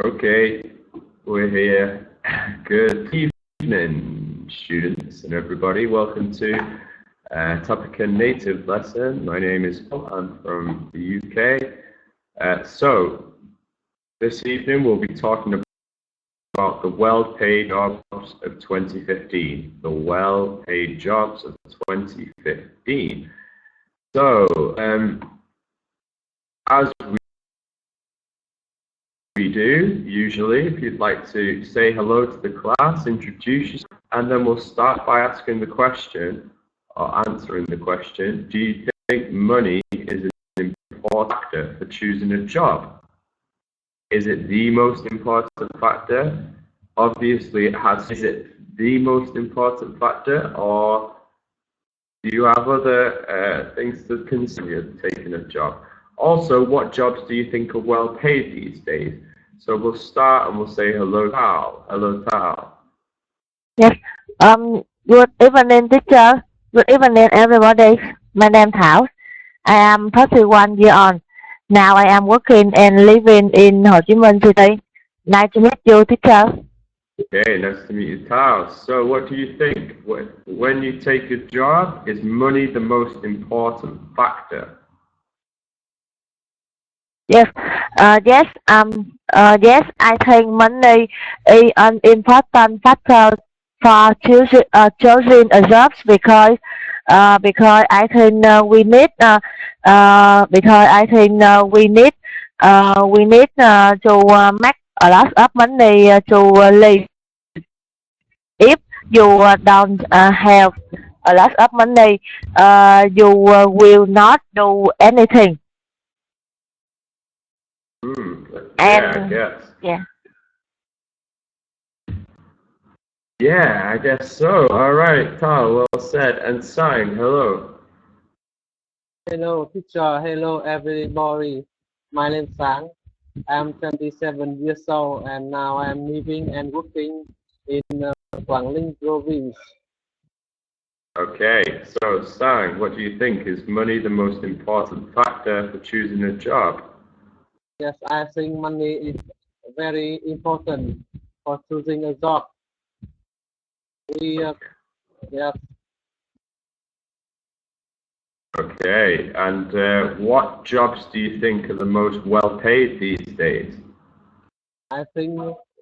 Okay, we're here. Good evening, students and everybody. Welcome to Topic and Native lesson. My name is Paul. I'm from the UK. So this evening we'll be talking about the well-paid jobs of 2015. The well-paid jobs of 2015. So as we do usually, if you'd like to say hello to the class, introduce yourself, and then we'll start by asking the question or answering the question: do you think money is an important factor for choosing a job? Is it the most important factor? Obviously it has. Is it the most important factor, or do you have other things to consider taking a job? Also, what jobs do you think are well paid these days? So we'll start and we'll say hello, Tao. Hello, Tao. Yes. Good evening, teacher. Good evening, everybody. My name is Thảo. I am 31 years old. Now I am working and living in Ho Chi Minh City. Nice to meet you, teacher. Okay, nice to meet you, Tao. So what do you think? When you take a job, is money the most important factor? Yes. Yes. I think money is an important factor for choosing a job because I think we need because I think we need to make a lot of money to live. If you don't have a lot of money, you will not do anything. Yeah, I And guess. yeah. Yeah, I guess so. All right, Tao, well said. And Sign, hello. Hello, teacher. Hello, everybody. My name is Sang. I'm 27 years old, and now I'm living and working in Quảng Ninh province. Okay, so Sang, what do you think? Is money the most important factor for choosing a job? Yes, I think money is very important for choosing a job. Yes, Okay, and what jobs do you think are the most well paid these days? I think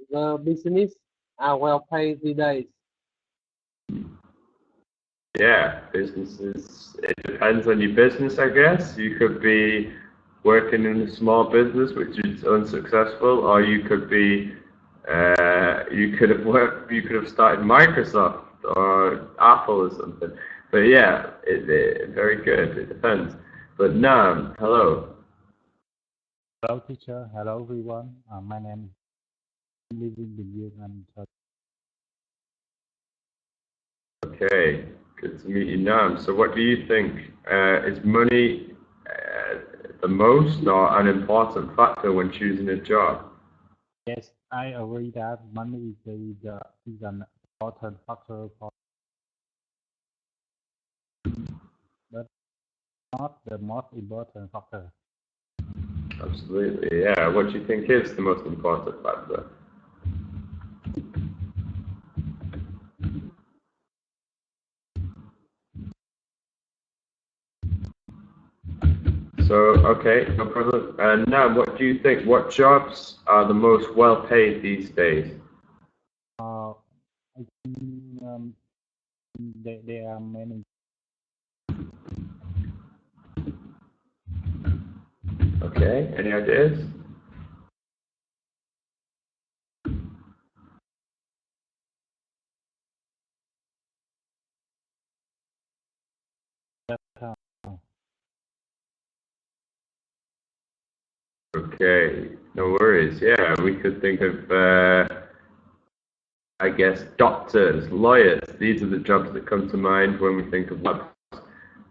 the business are well paid these days. Yeah, businesses, it depends on your business, I guess. You could be working in a small business which is unsuccessful, or you could be you could have started Microsoft or Apple or something. But yeah, very good. It depends. But Nam, hello. Hello, teacher. Hello, everyone. My name is Living Bình and Okay, good to meet you, Nam. So what do you think? Is money the most or an important factor when choosing a job? yes, I agree that money is an important factor for, but not the most important factor. Absolutely, yeah. What do you think is the most important factor? So, okay, no problem. And now, what do you think? What jobs are the most well paid these days? I think there are many. Okay, any ideas? Okay, no worries. Yeah, we could think of, I guess, doctors, lawyers. These are the jobs that come to mind when we think of jobs.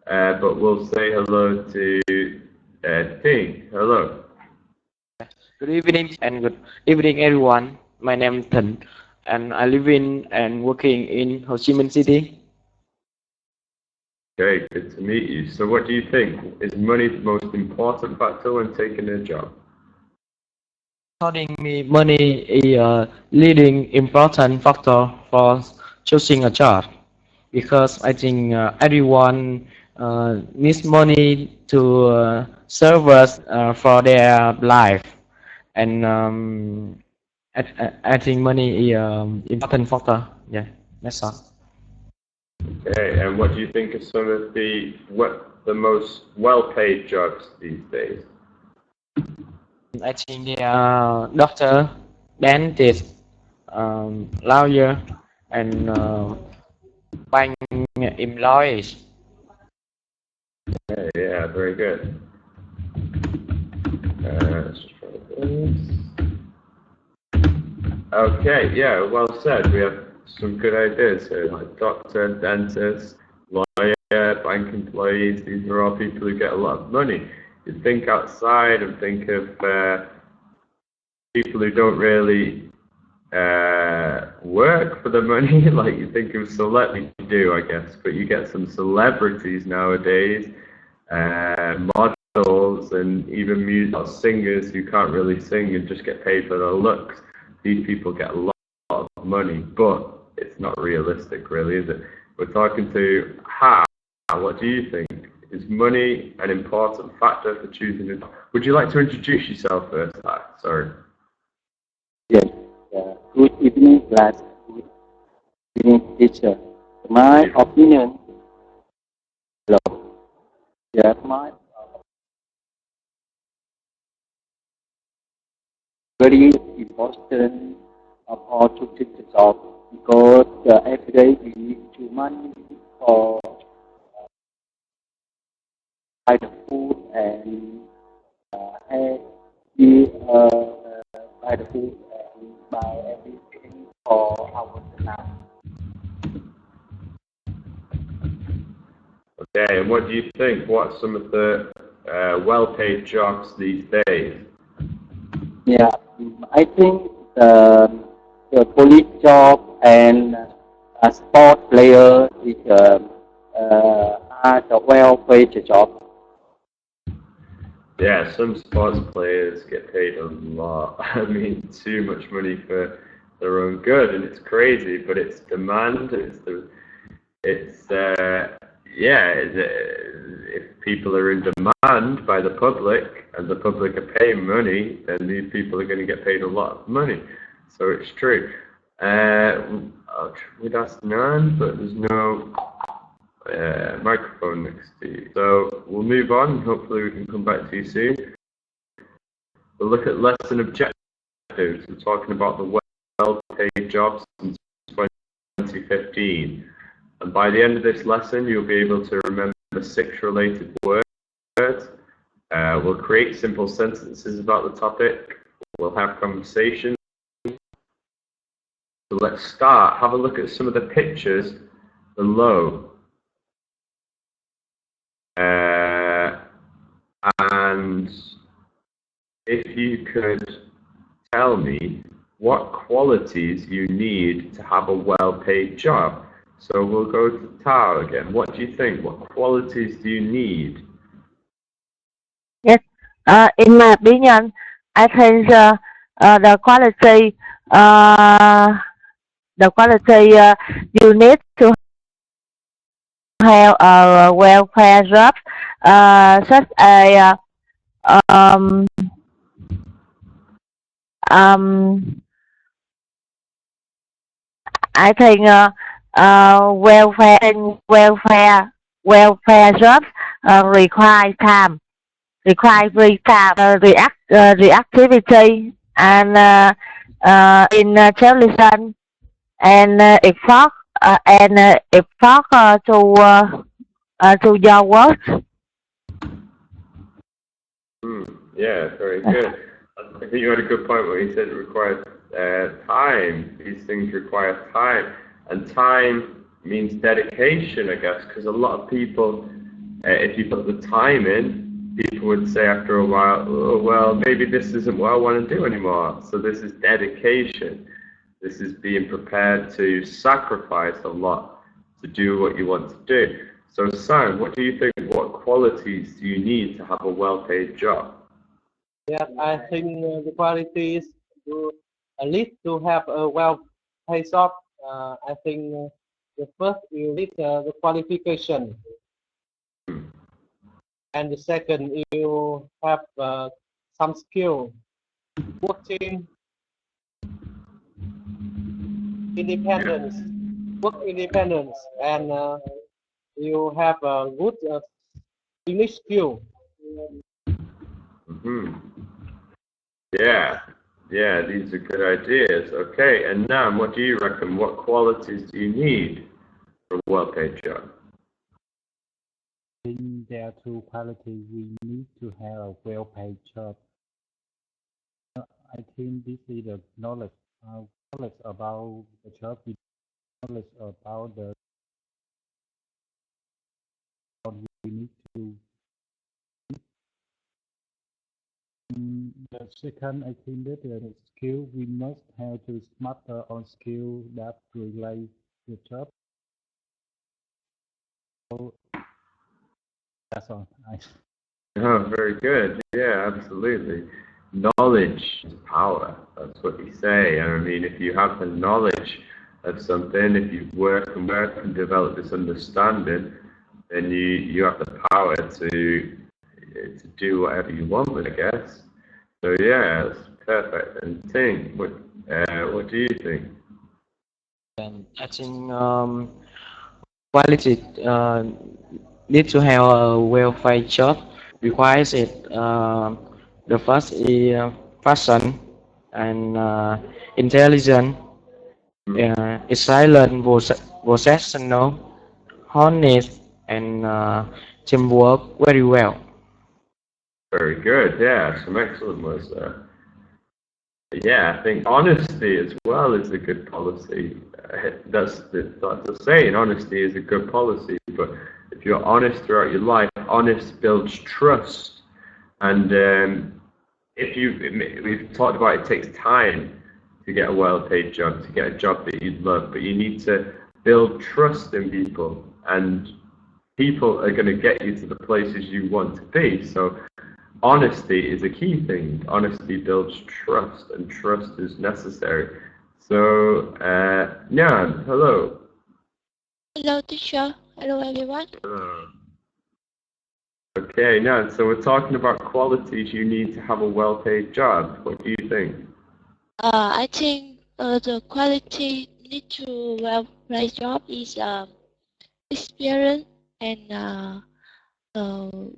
But we'll say hello to Ting. Hello. Good evening and good evening everyone. My name is Thịnh and I live in and working in Ho Chi Minh City. Okay, good to meet you. So what do you think? Is money the most important factor when taking a job? According to me, money is a leading important factor for choosing a job because I think everyone needs money to serve us for their life, and I think money is important factor. Yeah, that's all. Okay, and what do you think of some of the most well-paid jobs these days? I think they are doctor, dentist, lawyer, and bank employees. Okay, yeah, very good. Let's try this. Okay, yeah, well said. We have some good ideas here, like doctor, dentist, lawyer, bank employees. These are all people who get a lot of money. You think outside and think of people who don't really work for the money. Like you think of celebrities, you do, I guess, but you get some celebrities nowadays, models, and even music singers who can't really sing and just get paid for their looks. These people get a lot of money, but it's not realistic, really, is it? We're talking to Ha. What do you think? Is money an important factor for choosing a job? Would you like to introduce yourself first, Ha? Sorry. Yes. Good evening, class. Good evening, teacher. My opinion. Hello. Yeah, my very important of all to take the job because every day we need to money for buy the food and have buy the food and buy everything for our life. Okay, and what do you think? What are some of the well-paid jobs these days? Yeah, I think the police job and a sport player is are the well-paid job. Yeah, some sports players get paid a lot. I mean, too much money for their own good, and it's crazy. But it's demand. If people are in demand by the public, and the public are paying money, then these people are going to get paid a lot of money. So it's true. We'd ask Nan, but there's no microphone next to you. So we'll move on. Hopefully we can come back to you soon. We'll look at lesson objectives. We're talking about the well-paid jobs in 2015. And by the end of this lesson, you'll be able to remember 6 related words. We'll create simple sentences about the topic. We'll have conversations. So let's start. Have a look at some of the pictures below. And if you could tell me what qualities you need to have a well-paid job. So we'll go to Tao again. What do you think? What qualities do you need? Yes. In my opinion, I think the quality you need to have a welfare job, such as I think welfare jobs require free time, reactivity, and intelligence and effort to your work. Yeah, very good. I think you had a good point when you said it requires time. These things require time, and time means dedication, I guess, because a lot of people, if you put the time in, people would say after a while, oh, well, maybe this isn't what I want to do anymore. So this is dedication. This is being prepared to sacrifice a lot to do what you want to do. So, Sam, what do you think? What qualities do you need to have a well-paid job? Yes, I think the quality is to lead to have a well-paid job. I think the first you need the qualification, and the second you have some skill, working independence, work independence, and you have a good English skill. Yeah, yeah, these are good ideas. Okay, and Nam, what do you reckon? What qualities do you need for a well-paid job? I think there are two qualities we need to have a well-paid job. I think this is the knowledge, knowledge about the job, knowledge about the what we need to. The second, I think that the skill we must have to master on skill that relate to the job. So that's all. Oh, very good. Yeah, absolutely. Knowledge is power. That's what you say. And I mean, if you have the knowledge of something, if you work and develop this understanding, then you have the power to do whatever you want with it, I guess. So yeah, that's perfect. And Ting, what do you think? And I think quality need to have a well-paid job requires it. The first is fashion and intelligent, is silent, professional, honest, and teamwork very well. Very good. Yeah, some excellent words there. Yeah, I think honesty as well is a good policy. That's the saying. Honesty is a good policy. But if you're honest throughout your life, honest builds trust. And we've talked about it takes time to get a well-paid job, to get a job that you love, but you need to build trust in people, and people are going to get you to the places you want to be. So honesty is a key thing. Honesty builds trust, and trust is necessary. So, Nyan, hello. Hello, teacher. Hello, everyone. Okay, Nyan, so we're talking about qualities you need to have a well-paid job. What do you think? I think the quality need to well-paid job is experience and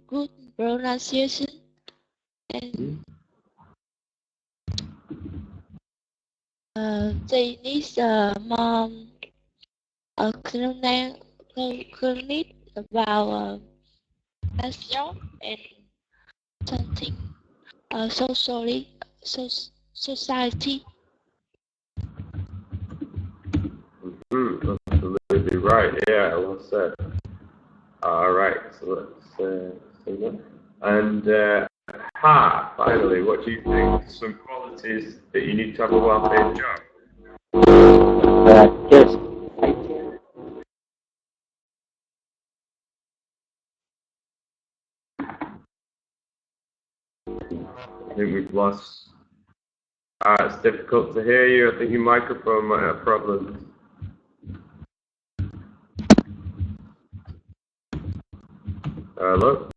good pronunciation and they need more clearly about that job and something socially society. Absolutely right. Yeah, well said. All right, so let's say that. And finally, what do you think? Some qualities that you need to have a well-paid job. Yes, I think. I think we've lost. It's difficult to hear you. I think your microphone might have problems. Hello?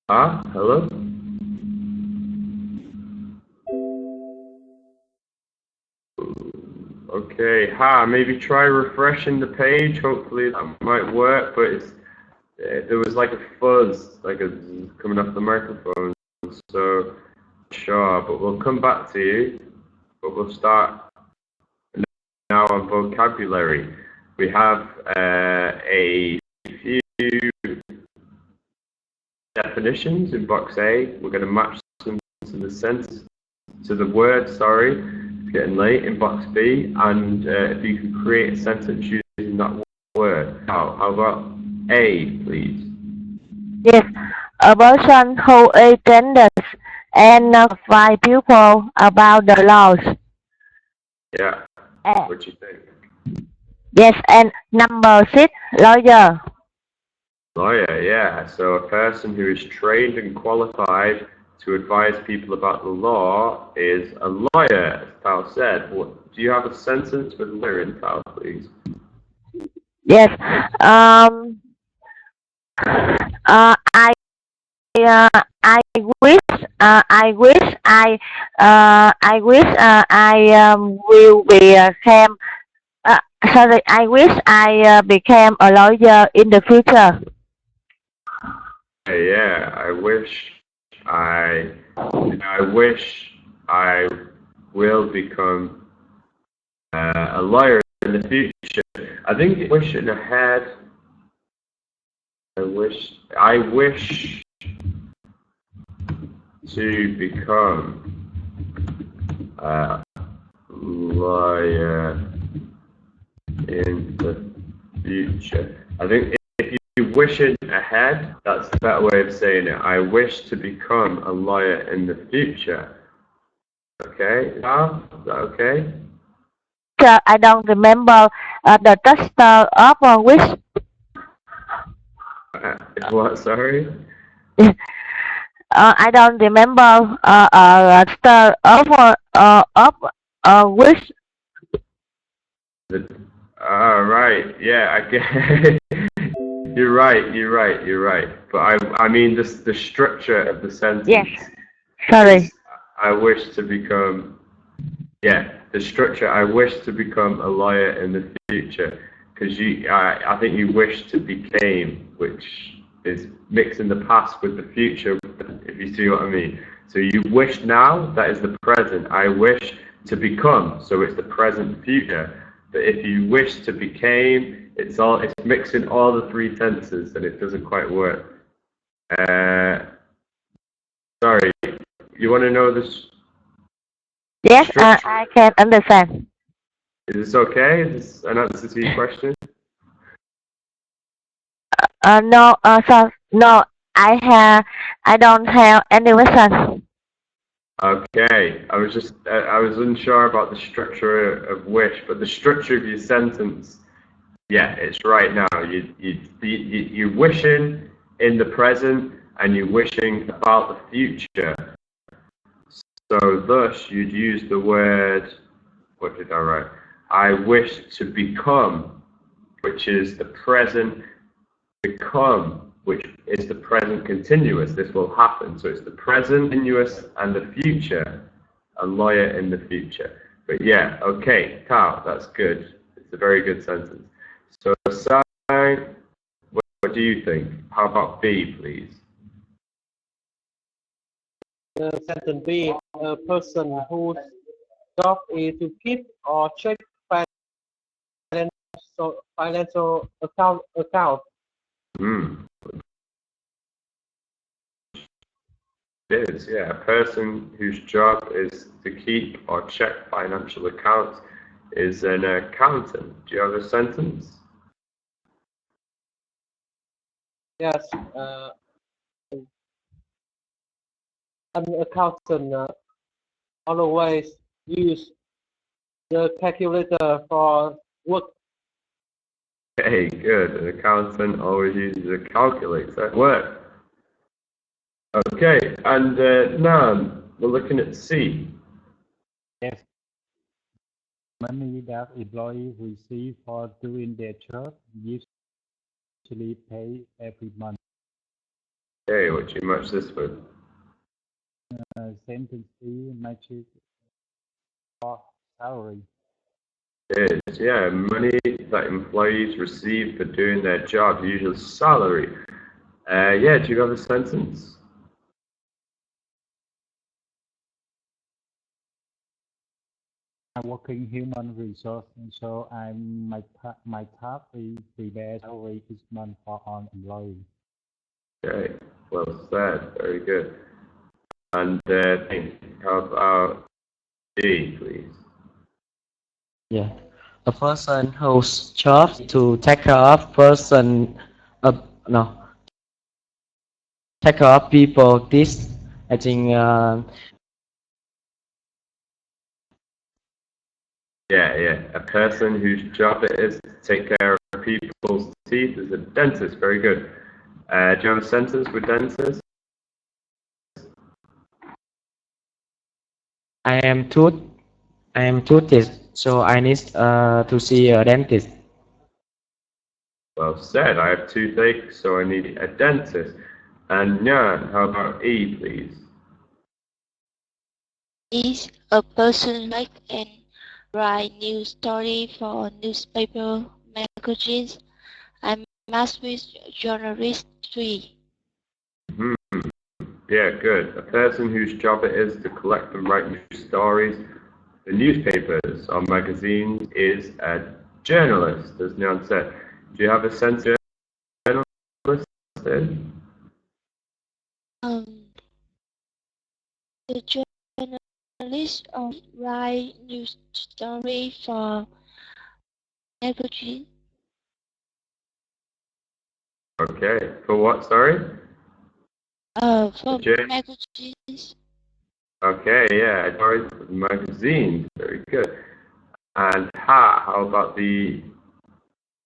Hello? Okay, maybe try refreshing the page. Hopefully that might work, but there was like a fuzz, coming off the microphone. So, sure, but we'll come back to you. But we'll start now on vocabulary. We have a few definitions in box A. We're going to match them to the word, it's getting late, in box B, and if you can create a sentence using that word. Now, how about A, please? Yes, a person who attends and notify people about the laws. Yeah, what do you think? Yes, and number 6, lawyer. Lawyer, yeah. So a person who is trained and qualified to advise people about the law is a lawyer, as Tao said. Do you have a sentence with lawyer in Tao, please? Yes. I I wish I will become sorry, I wish I became a lawyer in the future. Yeah, I wish I will become a lawyer in the future. I think wishing ahead. I wish to become a lawyer in the future. I think if you're wishing ahead, that's a better way of saying it. I wish to become a lawyer in the future. Okay, now, is that okay? I don't remember the texture of wish. What, sorry? I don't remember texture of wish. Right, yeah, I get You're right. But I mean the structure of the sentence. Yes. Sorry. I wish to become, the structure, I wish to become a lawyer in the future. Because I think you wish to became, which is mixing the past with the future, if you see what I mean. So you wish now, that is the present. I wish to become, so it's the present future. But if you wish to became, it's mixing all the three tenses and it doesn't quite work. Sorry, you want to know this? Yes, I can understand. Is this okay? Is this an answer to your question? No, no, I don't have any question. Okay, I was unsure about the structure of wish, but the structure of your sentence, yeah, it's right now. You're wishing in the present and you're wishing about the future. So thus, you'd use the word, what did I write? I wish to become, which is the present become, which is the present continuous. This will happen. So it's the present continuous and the future, a lawyer in the future. But yeah, okay, Tao, that's good. It's a very good sentence. So Sai, what do you think? How about B, please? Sentence B, a person whose job is to keep or check financial account. It is, yeah. A person whose job is to keep or check financial accounts is an accountant. Do you have a sentence? Yes, an accountant always use the calculator for work. Okay, good. An accountant always uses a calculator at work. Okay, and now we're looking at C. Yes. Money that employees receive for doing their job usually pay every month. Okay, what do you match this with? Sentence E matches for salary. It is, yeah, money that employees receive for doing their job, usually salary. Yeah, do you have a sentence? I'm working human resource, and so my task is prepare salary each month for all employees. Okay, well said, very good. And how about D, please? Yeah, a person whose job to take care of take care of people. This, I think. Yeah. A person whose job it is to take care of people's teeth is a dentist. Very good. Do you have a sentence with dentist? I am toothless, so I need to see a dentist. Well said. I have toothache, so I need a dentist. And Nyan, how about E, please? Is a person make and write news story for newspaper magazines. I must with journalistry. Yeah, good. A person whose job it is to collect and write news stories for newspapers or magazines is a journalist, as Nyan said. Do you have a sense of journalist in? The journalist write news story for magazine. Okay. For what, sorry? For magazines. Okay, yeah, stories for magazines. Very good. And Ha, how about the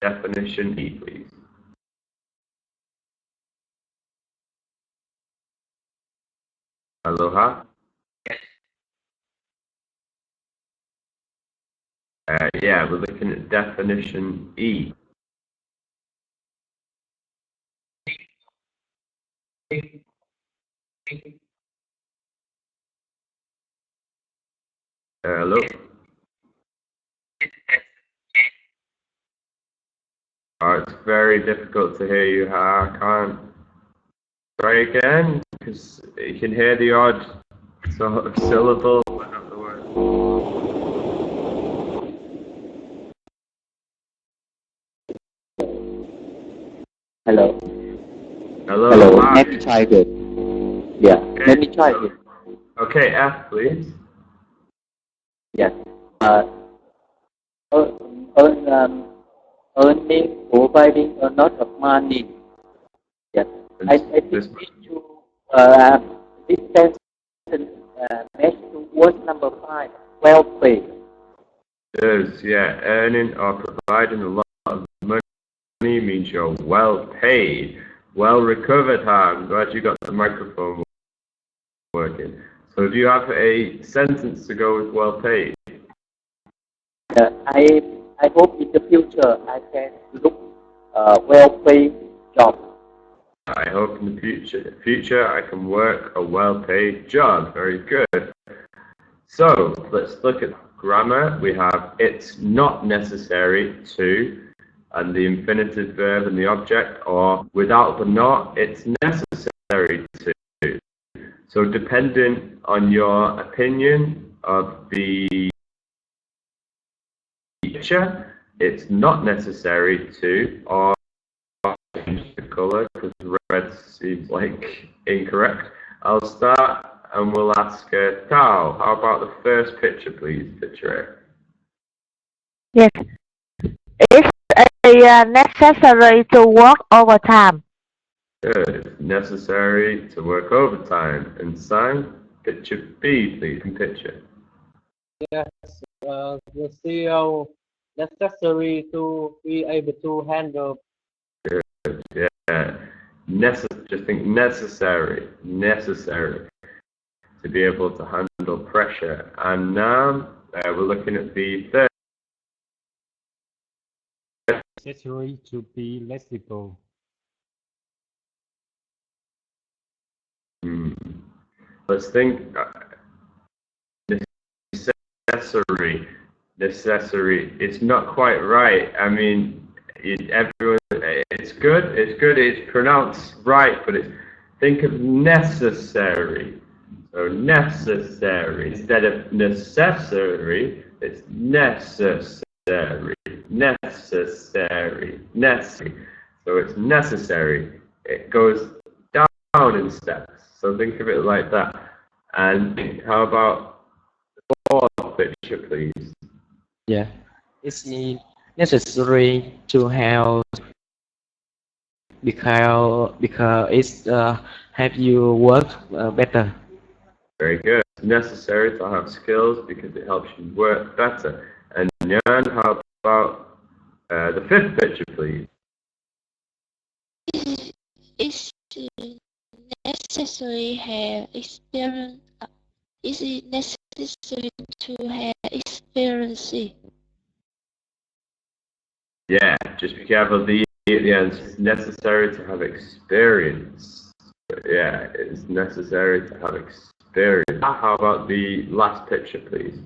definition E, please? Aloha? Yeah, we're looking at definition E. Hello? Oh, it's very difficult to hear you, Ha. I can't. Try again, because you can hear the odd sort of syllable, but not the word. Hello. Hello. Hi. Let me try again. Yeah. Okay. Let me try again. Okay, F, please. Yes. Earning, providing a lot of money. Yes. I think we should this sentence match to word number 5. Well paid. Does, yeah. Earning or providing a lot of money means you're well paid. Well recovered, Ha. I'm glad you got the microphone working. So do you have a sentence to go with well paid? I hope in the future I can look well-paid job. I hope in the future I can work a well-paid job. Very good. So let's look at grammar. We have it's not necessary to, and the infinitive verb and the object, or without the not, it's necessary to. So depending on your opinion of the teacher, it's not necessary to, or change the color because red seems like incorrect. I'll start and we'll ask Tao. How about the first picture, please? Picture Yes. It's necessary to work overtime. Good. It's necessary to work overtime. And sign picture B, please. Picture. Yes, the CEO necessary to be able to handle. Good. Yeah. Just think necessary to be able to handle pressure. And now we're looking at the third. Necessary to be legible. Let's think. Necessary. It's not quite right. I mean, everyone. It's good. It's pronounced right, but think of necessary. So necessary instead of necessary. It's necessary. So it's necessary. It goes down in steps. So think of it like that. And how about the fourth picture, please? Yeah, it's necessary to have because it's have you work better. Very good. It's necessary to have skills because it helps you work better. And Nyan, how about the fifth picture, please? Is necessary have experience? Is it necessary to have experience? Yeah, just be careful. The end. It's necessary to have experience. Yeah, it's necessary to have experience. How about the last picture, please?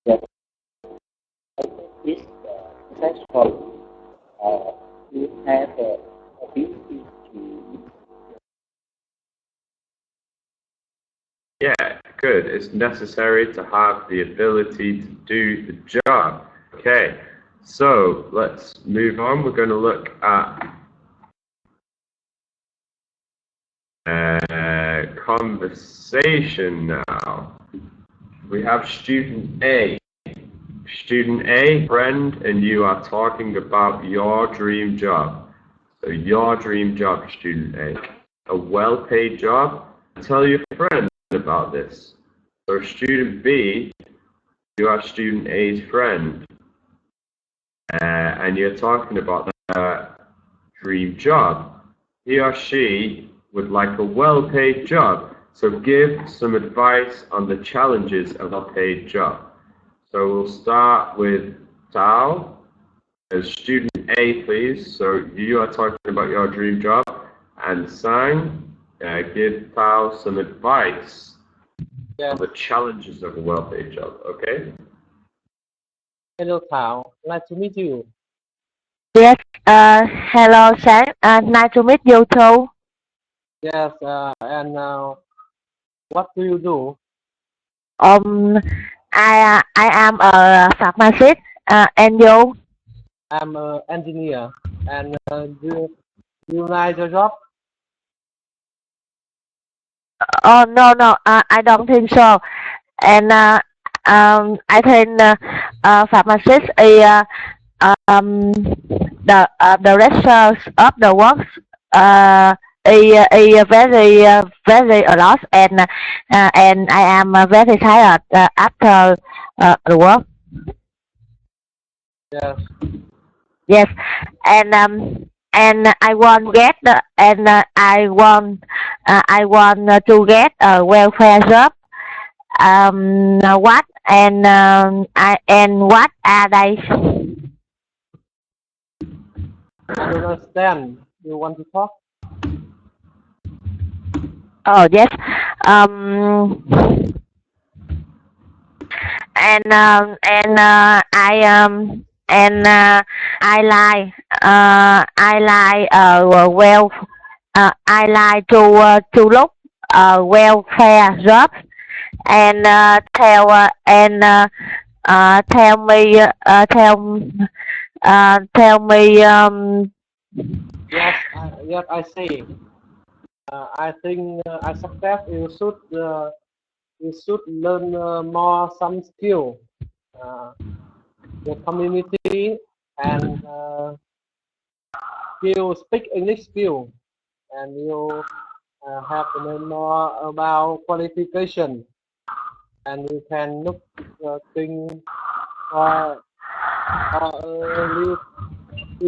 Yes. I think it's essential to have the ability to. Yeah, good. It's necessary to have the ability to do the job. Okay, so let's move on. We're going to look at conversation now. We have student A. Student A, friend, and you are talking about your dream job. So your dream job, student A. A well-paid job. Tell your friend about this. So student B, you are student A's friend. And you're talking about their dream job. He or she would like a well-paid job. So give some advice on the challenges of a paid job. So we'll start with Tao as student A, please. So you are talking about your dream job, and Sang, give Tao some advice on the challenges of a well-paid job. Okay? Hello, Thảo. Nice to meet you. Yes. Hello, Sang. Nice to meet you too. Yes. And what do you do? I am a pharmacist. And you? I'm an engineer. And do you like your job? Oh no. I don't think so. And I think pharmacist is the rest of the work is very a lot, and I am very tired after the work. Yes. Yes, and I want get I want to get a welfare job. What what are they? I don't understand. You want to talk? Oh yes. I like to look welfare jobs and tell me Yes. Yes, I see. I think I suggest you should learn more some skill, the community and skill, speak English skill, and you have to learn more about qualification, and you can look thing for new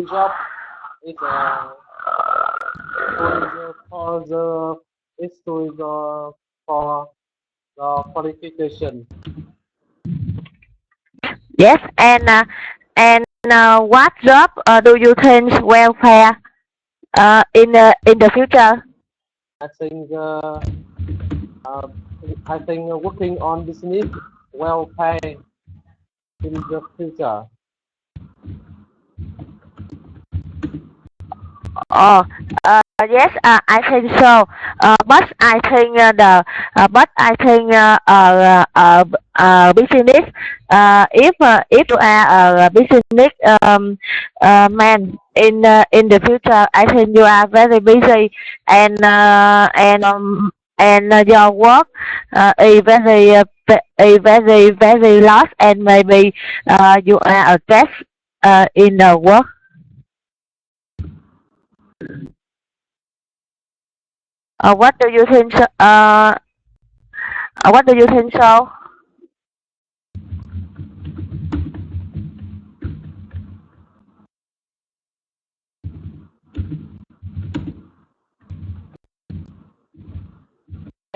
job. It's for the qualification. yes, and what job do you think welfare in the future? I think working on business well paid in the future. Oh, yes, I think so. But I think business. If you are a business man in the future, I think you are very busy and your work is very lost, and maybe you are a stress in the work. What do you think? What do you think so?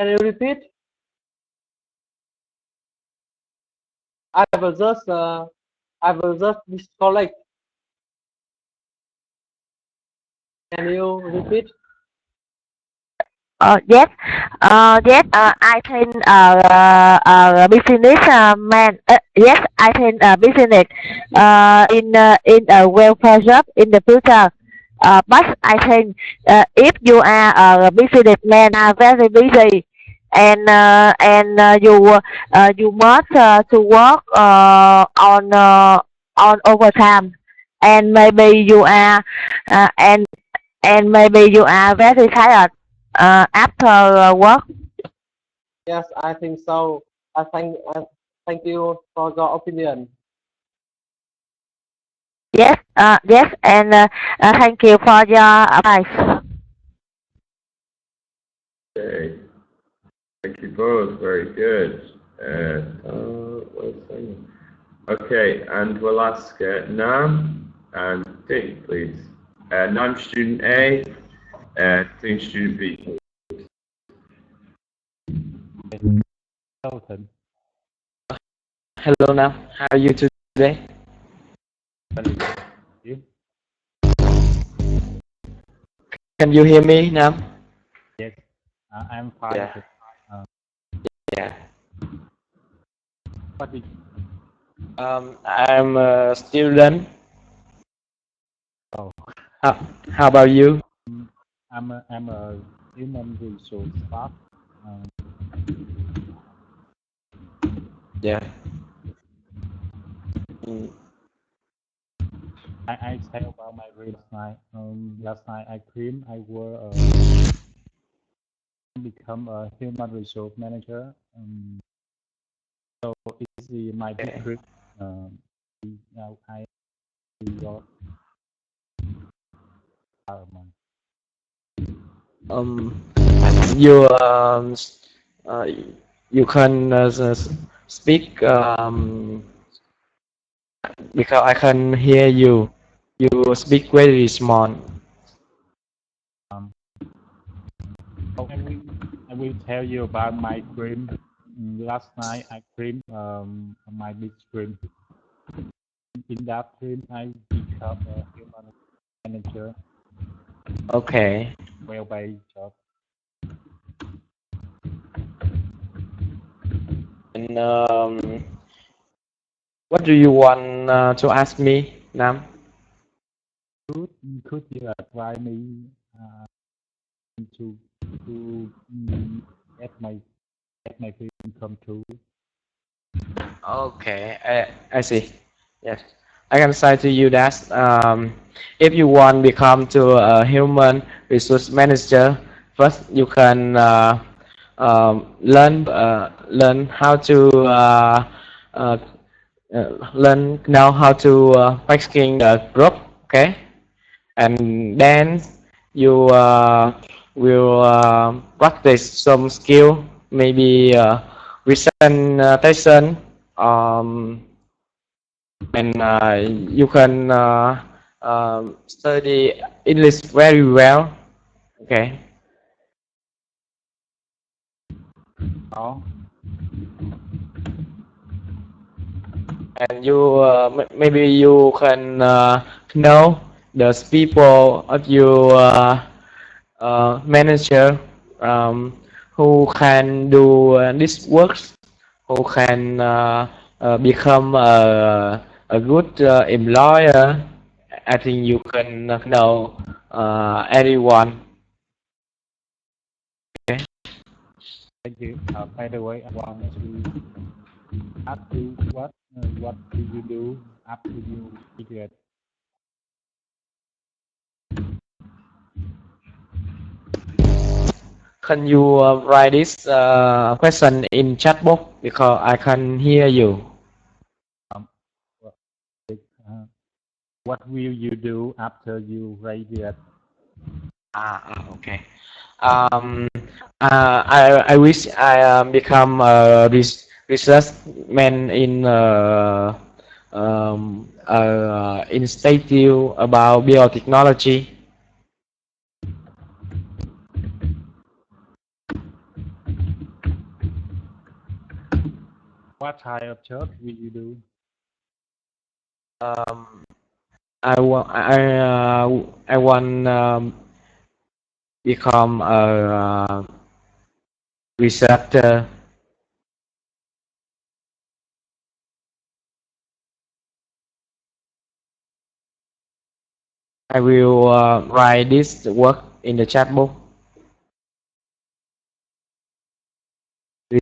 Can you repeat? I will just disconnect. Can you repeat? Yes. Yes. I think business man. Yes, I think business in a well project in the future. But I think if you are a businessman are very busy and you must to work on overtime, and maybe you are and maybe you are very tired after work. Yes, I think so. Thank you for your opinion. Yes, yes, and thank you for your advice. Okay. Thank you both. Very good. Okay, and we'll ask Nam and Ding, please. Nam student A, Ding student B. Elton. Hello Nam, how are you today? You? Can you hear me, Nam? Yes, I'm fine. Yeah. Yeah. What did I'm a student. Oh. How about you? I'm a human resource staff. Yeah. I tell about my dream last night. Last night I dreamed I were become a human resource manager. So it's my big dream. Now I got You you can speak because I can hear you. You speak very small. I will tell you about my dream. Last night I dreamed my big dream. In that dream I become a human manager. Okay. Well-paid job. And what do you want to ask me, Nam? Could you advise me to get my dream come true? Okay, I see. Yes, I can say to you that if you want to become to a human resource manager, first you can learn how to learn now how to packaging the group. Okay, and then you will practice some skill, maybe presentation, and you can study English very well. Okay. Oh. And you maybe you can know the people of your manager who can do this works, who can become a good employer. I think you can know anyone. Okay. Thank you. By the way, I want to ask you what do you do after you graduate? Can you write this question in chat box because I can hear you. What will you do after you graduate? Okay. I wish I become a research man in institute about biotechnology. What type of job will you do? I want become a researcher. I will write this work in the chat book.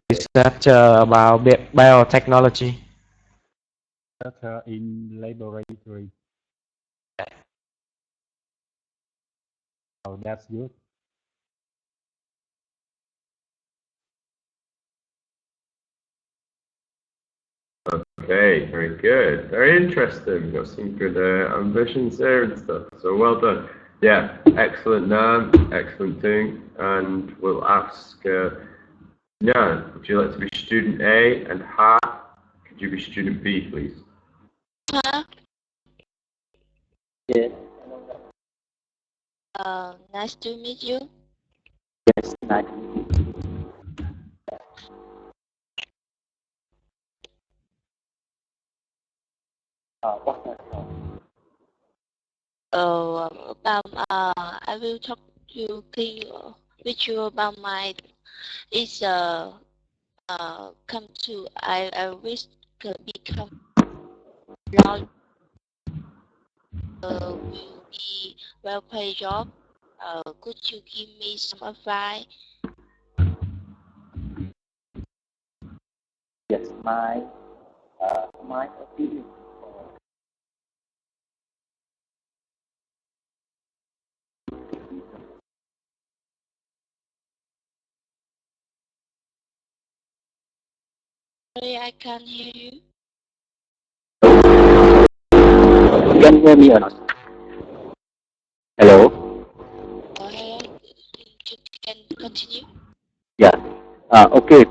Researcher about biotechnology. In laboratory. Oh, that's good. Okay, very good. Very interesting. We've got some good ambitions there and stuff. So well done. Yeah, excellent Nam, excellent thing. And we'll ask Nyan, would you like to be student A? And Ha, could you be student B, please? Huh? Yes. Nice to meet you. Yes, nice to meet you. What I will talk to you with you about my come to I wish to become lawyer. Will be well paid job. Could you give me some advice? Yes, my opinion. Sorry, I can't hear you. You can hear me or not? Hello? You can continue. Yeah. Okay.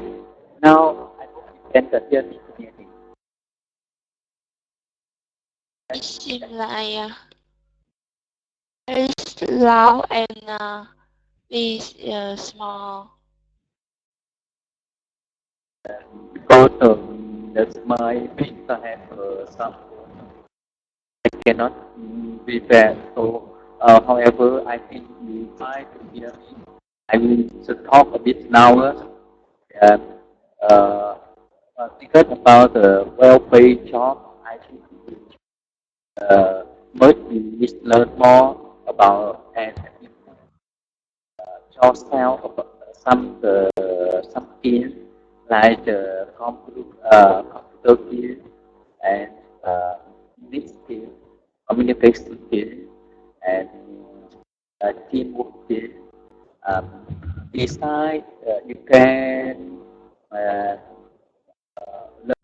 Now I hope you can hear me clearly. It seems like very loud and very small. Because that's my things I have some. I cannot be fair. So, however, I think you try to hear me. I will just talk a bit louder. Because about the well-paid job, I think must learn more about and yourself about some skills like the computer skills and English skills, communication skills, and teamwork skills. Besides, you can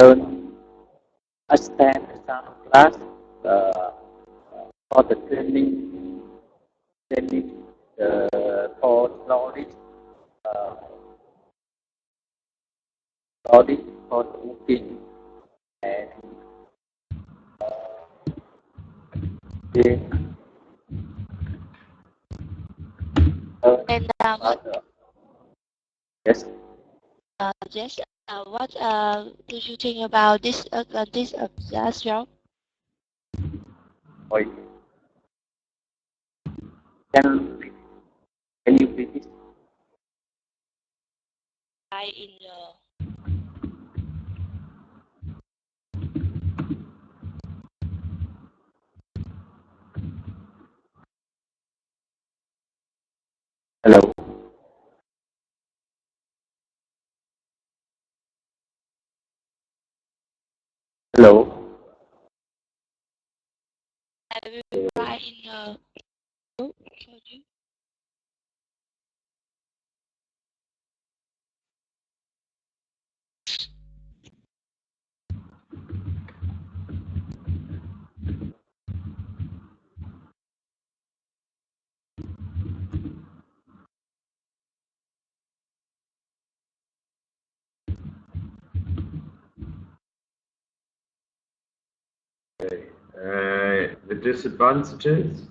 learn attend some class for the training for knowledge, uh, knowledge for cooking and the And yes. yes. What do you think about this last job? Wait. Can you repeat? In Hello. Hello. I will write in the book for you. Okay. The disadvantages?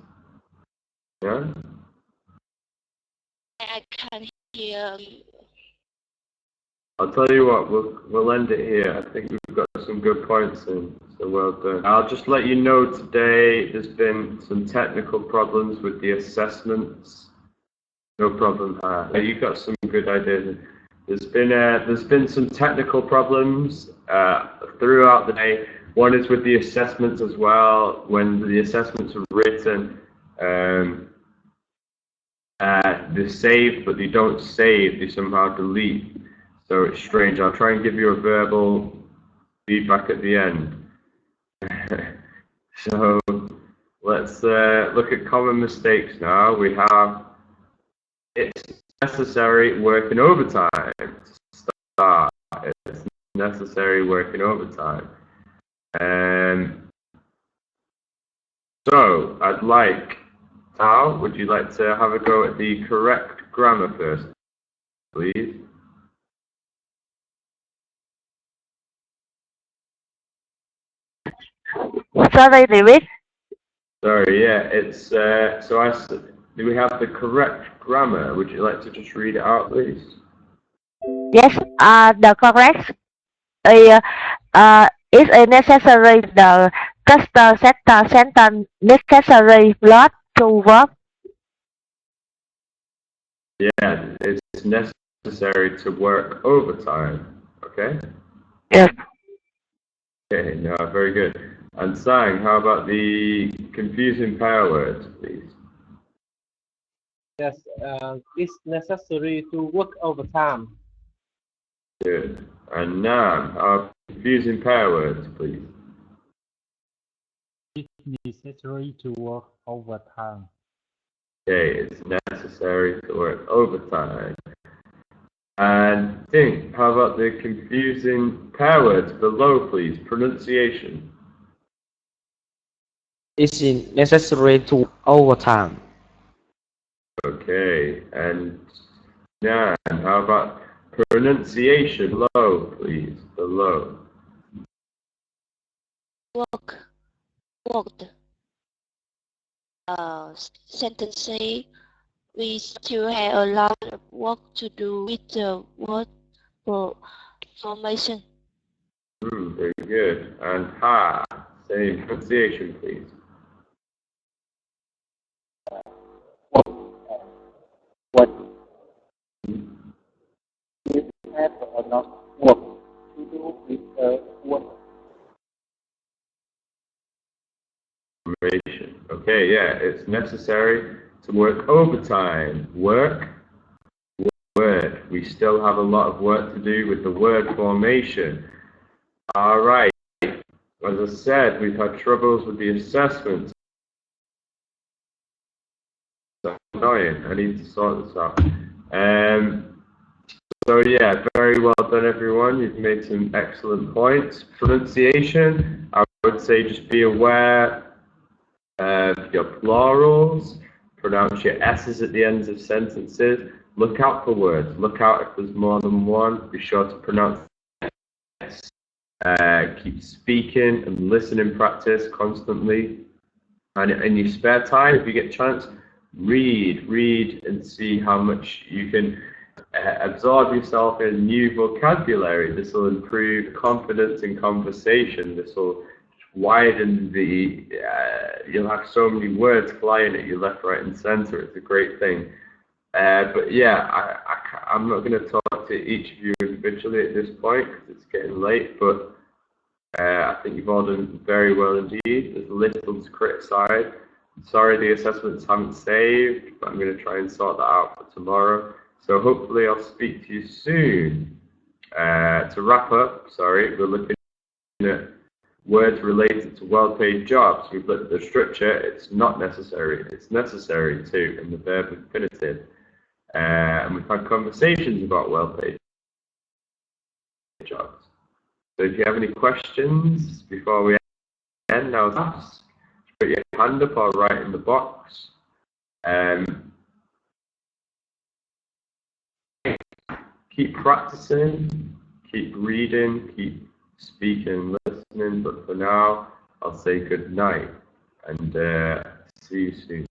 Yeah? I can't hear. I'll tell you what, we'll end it here. I think we've got some good points in, so well done. I'll just let you know today there's been some technical problems with the assessments. No problem, you've got some good ideas. There's been some technical problems throughout the day. One is with the assessments as well. When the assessments are written, they're saved, but they don't save. They somehow delete. So it's strange. I'll try and give you a verbal feedback at the end. So let's look at common mistakes now. We have it's necessary working overtime to start. It's necessary working overtime. So I'd like, Al, would you like to have a go at the correct grammar first, please? Sorry, David. Sorry, yeah, it's do we have the correct grammar? Would you like to just read it out, please? Yes, the correct is a necessary the customer sector sentence necessary blood to work. Yeah, it's necessary to work overtime. Okay. Yes. Okay, no, very good. And Sang, how about the confusing pair words, please? Yes, it's necessary to work overtime. Good. And Nam, our confusing pair words, please. It's necessary to work overtime. Okay, it's necessary to work overtime. And Think, how about the confusing pair words below, please? Pronunciation. It's necessary to work overtime. Okay, and Nan, how about pronunciation below, please? Below. Worked. Sentence A, we still have a lot of work to do with the word formation. Very good. And Ha, say pronunciation, please. What you have or not work to do with the work. Formation. Okay, yeah, it's necessary to work overtime. Work, word. We still have a lot of work to do with the word formation. All right. As I said, we've had troubles with the assessments. That's annoying. I need to sort this out. So yeah, very well done, everyone. You've made some excellent points. Pronunciation, I would say just be aware of your plurals. Pronounce your S's at the ends of sentences. Look out for words. Look out if there's more than one. Be sure to pronounce S. Keep speaking and listening practice constantly. And in your spare time, if you get a chance, read and see how much you can absorb yourself in new vocabulary. This will improve confidence in conversation. This will widen the, you'll have so many words flying at you left, right and center. It's a great thing. But yeah, I'm not going to talk to each of you individually at this point because it's getting late, but I think you've all done very well indeed. There's little to criticize. I'm sorry the assessments haven't saved, but I'm going to try and sort that out for tomorrow. So hopefully I'll speak to you soon. To wrap up, we're looking at words related to well-paid jobs. We've looked at the structure. It's not necessary. It's necessary to in the verb infinitive. And we've had conversations about well-paid jobs. So if you have any questions before we end, now ask. Put your hand up or write in the box. Keep practicing, keep reading, keep speaking, listening. But for now, I'll say good night and see you soon.